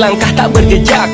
melangkah tak berjejak.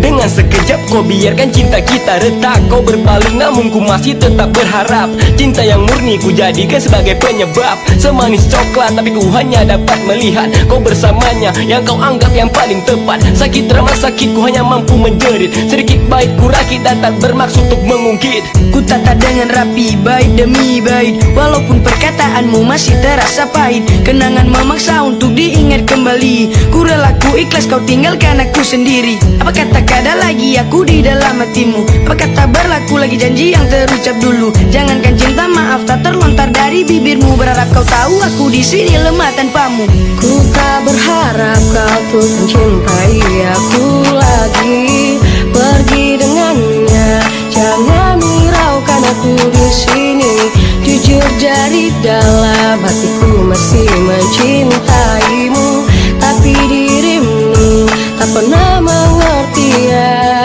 Dengan sekejap kau biarkan cinta kita retak. Kau berpaling namun ku masih tetap berharap. Cinta yang murni ku jadikan sebagai penyebab. Semanis coklat tapi ku hanya dapat melihat kau bersamanya, yang kau anggap yang paling tepat. Sakit ramah sakit ku hanya mampu menjerit. Sedikit baik ku rakit dan tak bermaksud untuk mengungkit. Ku tata dengan rapi, baik demi baik. Walaupun perkataanmu masih terasa pahit, kenangan memaksa untuk diingat kembali. Ku rela ku ikhlas kau tinggalkan aku sendiri. Apa kata kada lagi aku di dalam hatimu? Apa kata berlaku lagi janji yang terucap dulu? Jangankan cinta maaf tak terlontar dari bibirmu. Berharap kau tahu aku di sini lemah tanpamu. Ku tak berharap kau tuh mencintai aku lagi. Pergi dengannya, jangan hiraukan aku di sini. Jujur dari dalam hatiku masih mencintaimu, tapi dirimu tak pernah mengerti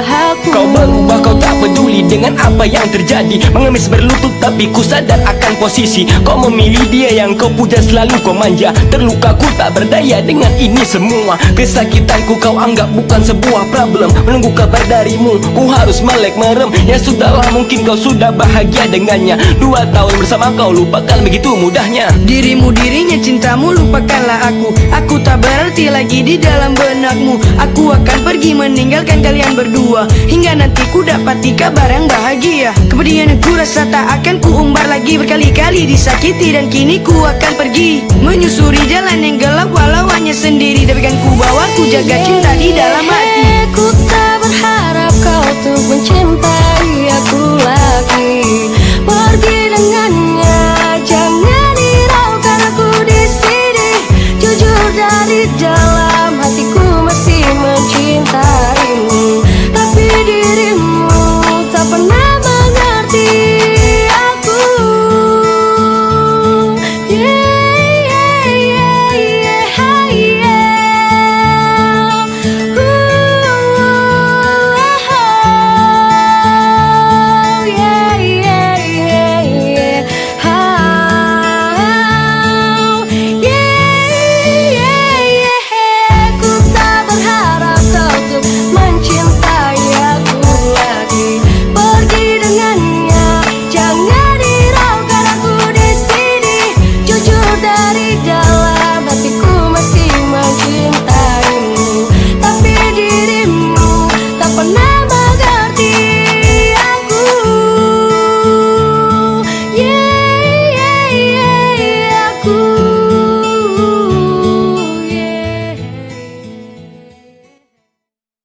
aku. Kau berubah, kau tak peduli dengan apa yang terjadi. Mengemis berlutut tapi ku sadar akan posisi. Kau memilih dia yang kau puja selalu kau manja. Terluka ku tak berdaya dengan ini semua. Kesakitanku kau anggap bukan sebuah problem. Menunggu kabar darimu ku harus melek merem. Ya sudahlah mungkin kau sudah bahagia dengannya. 2 tahun bersama kau lupakan begitu mudahnya. Dirimu dirinya cintamu lupakanlah aku. Aku tak berarti lagi di dalam benakmu. Aku akan pergi meninggalkan kalian berdua, hingga nanti ku dapati kabar yang bahagia. Kepedihan yang ku rasa tak akan ku umbar lagi. Berkali-kali disakiti dan kini ku akan pergi menyusuri jalan yang gelap walau hanya sendiri. Tapi kan ku bawa ku jaga cinta di dalam hati. Ku tak berharap kau tuh mencintai aku lagi.